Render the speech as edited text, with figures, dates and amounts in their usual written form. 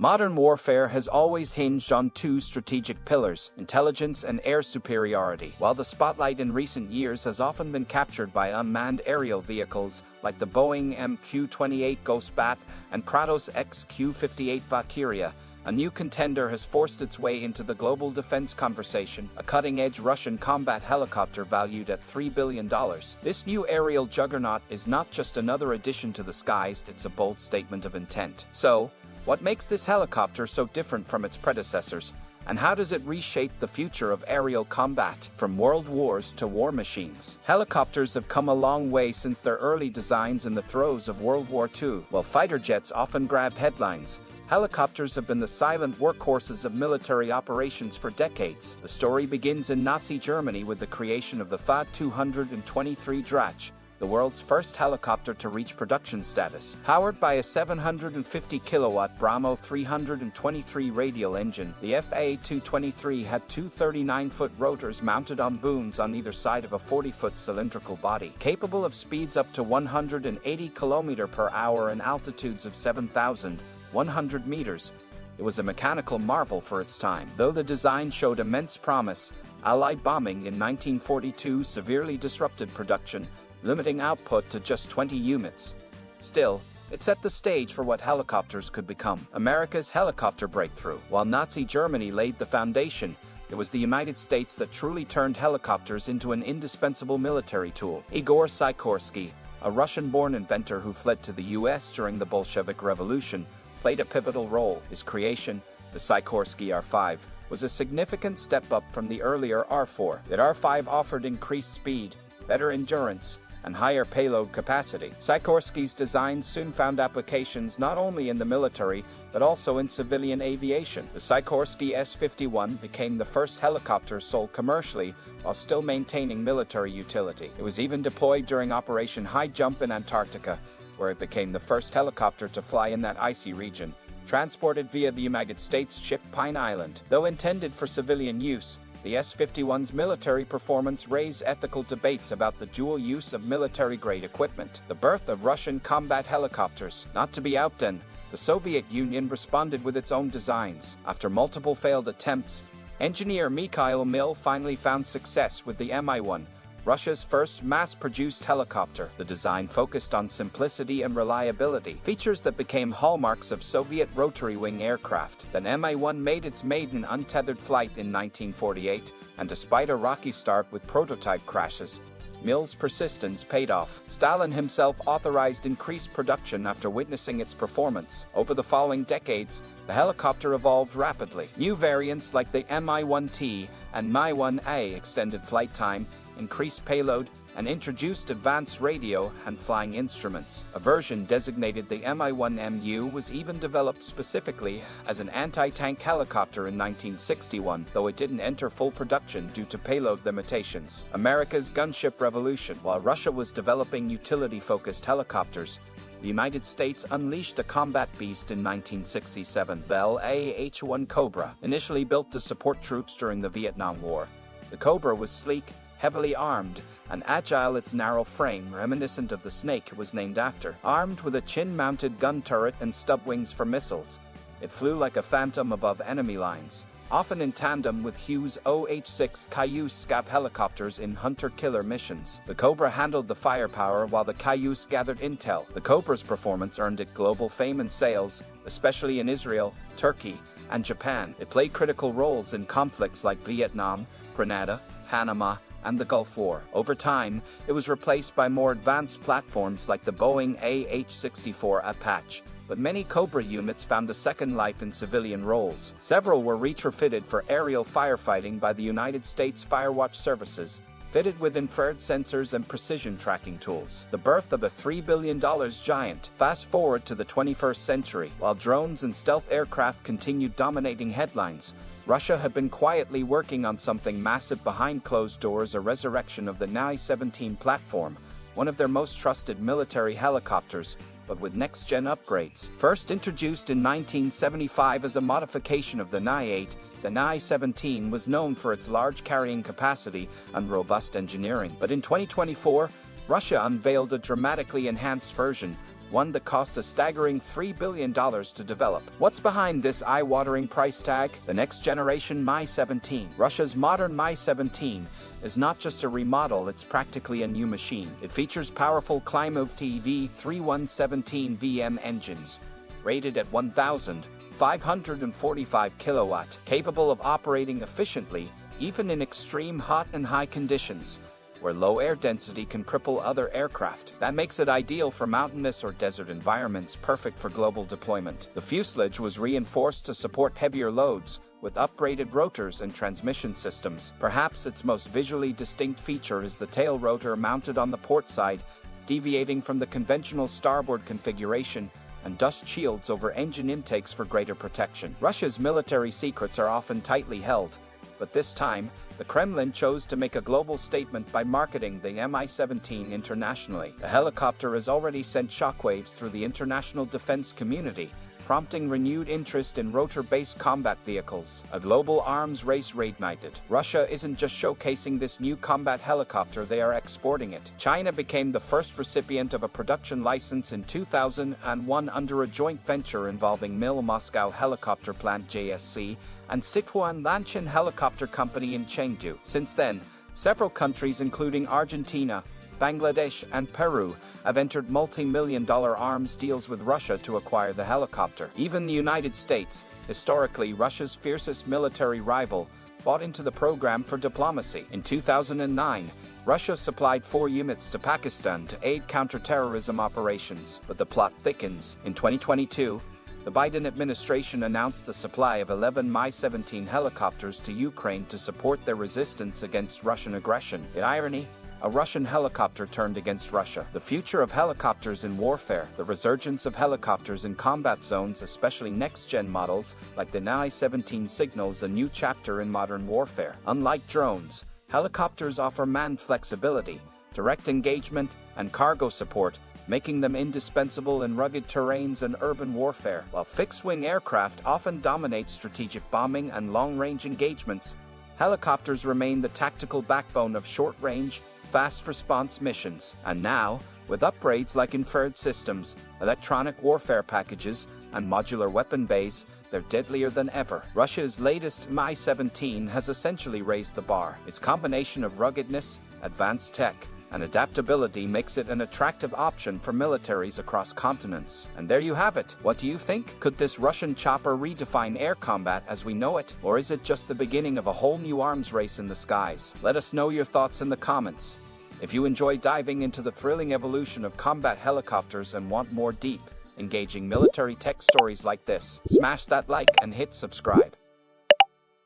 Modern warfare has always hinged on two strategic pillars, intelligence and air superiority. While the spotlight in recent years has often been captured by unmanned aerial vehicles like the Boeing MQ-28 Ghost-Bat and Kratos XQ-58 Valkyria, a new contender has forced its way into the global defense conversation, a cutting-edge Russian combat helicopter valued at $3 billion. This new aerial juggernaut is not just another addition to the skies, it's a bold statement of intent. So, what makes this helicopter so different from its predecessors, and how does it reshape the future of aerial combat? From world wars to war machines, helicopters have come a long way since their early designs in the throes of World War II. While fighter jets often grab headlines, helicopters have been the silent workhorses of military operations for decades. The story begins in Nazi Germany with the creation of the THAAD-223 Drache, the world's first helicopter to reach production status. Powered by a 750-kilowatt Brahmo 323 radial engine, the FA-223 had two 39-foot rotors mounted on booms on either side of a 40-foot cylindrical body, capable of speeds up to 180 km/h and altitudes of 7,100 meters. It was a mechanical marvel for its time. Though the design showed immense promise, Allied bombing in 1942 severely disrupted production, limiting output to just 20 units. Still, it set the stage for what helicopters could become. America's helicopter breakthrough. While Nazi Germany laid the foundation, it was the United States that truly turned helicopters into an indispensable military tool. Igor Sikorsky, a Russian-born inventor who fled to the US during the Bolshevik Revolution, played a pivotal role. His creation, the Sikorsky R5, was a significant step up from the earlier R4. The R5 offered increased speed, better endurance, and higher payload capacity. Sikorsky's design soon found applications not only in the military, but also in civilian aviation. The Sikorsky S-51 became the first helicopter sold commercially while still maintaining military utility. It was even deployed during Operation High Jump in Antarctica, where it became the first helicopter to fly in that icy region, transported via the United States ship Pine Island. Though intended for civilian use, the S-51's military performance raised ethical debates about the dual use of military-grade equipment. The birth of Russian combat helicopters. Not to be outdone, the Soviet Union responded with its own designs. After multiple failed attempts, engineer Mikhail Mil finally found success with the Mi-1, Russia's first mass-produced helicopter. The design focused on simplicity and reliability, features that became hallmarks of Soviet rotary-wing aircraft. Then Mi-1 made its maiden untethered flight in 1948, and despite a rocky start with prototype crashes, Mil's persistence paid off. Stalin himself authorized increased production after witnessing its performance. Over the following decades, the helicopter evolved rapidly. New variants like the Mi-1T and Mi-1A extended flight time, increased payload, and introduced advanced radio and flying instruments. A version designated the Mi-1MU was even developed specifically as an anti-tank helicopter in 1961, though it didn't enter full production due to payload limitations. America's gunship revolution. While Russia was developing utility-focused helicopters, the United States unleashed a combat beast in 1967, Bell AH-1 Cobra. Initially built to support troops during the Vietnam War, the Cobra was sleek, heavily armed, and agile. Its narrow frame, reminiscent of the snake it was named after. Armed with a chin-mounted gun turret and stub wings for missiles, it flew like a phantom above enemy lines, often in tandem with Hughes' OH-6 Cayuse SCAP helicopters in hunter-killer missions. The Cobra handled the firepower while the Cayuse gathered intel. The Cobra's performance earned it global fame and sales, especially in Israel, Turkey, and Japan. It played critical roles in conflicts like Vietnam, Grenada, Panama, and the Gulf War. Over time, it was replaced by more advanced platforms like the Boeing AH-64 Apache, but many Cobra units found a second life in civilian roles. Several were retrofitted for aerial firefighting by the United States Firewatch Services, fitted with infrared sensors and precision tracking tools. The birth of a $3 billion giant. Fast forward to the 21st century. While drones and stealth aircraft continued dominating headlines, Russia had been quietly working on something massive behind closed doors: a resurrection of the Mi-17 platform, one of their most trusted military helicopters, but with next-gen upgrades. First introduced in 1975 as a modification of the Mi-8, the Mi-17 was known for its large carrying capacity and robust engineering. But in 2024, Russia unveiled a dramatically enhanced version, one that cost a staggering $3 billion to develop. What's behind this eye-watering price tag? The next generation Mi-17. Russia's modern Mi-17 is not just a remodel, it's practically a new machine. It features powerful Klymov TV-3117 VM engines, rated at 1,545 kilowatt, capable of operating efficiently even in extreme hot and high conditions, where low air density can cripple other aircraft. That makes it ideal for mountainous or desert environments, perfect for global deployment. The fuselage was reinforced to support heavier loads, with upgraded rotors and transmission systems. Perhaps its most visually distinct feature is the tail rotor mounted on the port side, deviating from the conventional starboard configuration, and dust shields over engine intakes for greater protection. Russia's military secrets are often tightly held, but this time, the Kremlin chose to make a global statement by marketing the Mi-17 internationally. The helicopter has already sent shockwaves through the international defense community, prompting renewed interest in rotor-based combat vehicles. A global arms race reignited. Russia isn't just showcasing this new combat helicopter, they are exporting it. China became the first recipient of a production license in 2001 under a joint venture involving MIL Moscow Helicopter Plant JSC and Sichuan Lanshan Helicopter Company in Chengdu. Since then, several countries including Argentina, Bangladesh, and Peru have entered multi-million-dollar arms deals with Russia to acquire the helicopter. Even the United States, historically Russia's fiercest military rival, bought into the program for diplomacy. In 2009, Russia supplied 4 units to Pakistan to aid counterterrorism operations, but the plot thickens. In 2022, the Biden administration announced the supply of 11 Mi-17 helicopters to Ukraine to support their resistance against Russian aggression. In irony, a Russian helicopter turned against Russia. The future of helicopters in warfare, the resurgence of helicopters in combat zones, especially next-gen models like the Mi-17, signals a new chapter in modern warfare. Unlike drones, helicopters offer manned flexibility, direct engagement, and cargo support, making them indispensable in rugged terrains and urban warfare. While fixed-wing aircraft often dominate strategic bombing and long-range engagements, helicopters remain the tactical backbone of short-range, fast-response missions. And now, with upgrades like infrared systems, electronic warfare packages, and modular weapon bays, they're deadlier than ever. Russia's latest Mi-17 has essentially raised the bar. Its combination of ruggedness, advanced tech, and adaptability makes it an attractive option for militaries across continents. And there you have it. What do you think? Could this Russian chopper redefine air combat as we know it? Or is it just the beginning of a whole new arms race in the skies? Let us know your thoughts in the comments. If you enjoy diving into the thrilling evolution of combat helicopters and want more deep, engaging military tech stories like this, smash that like and hit subscribe.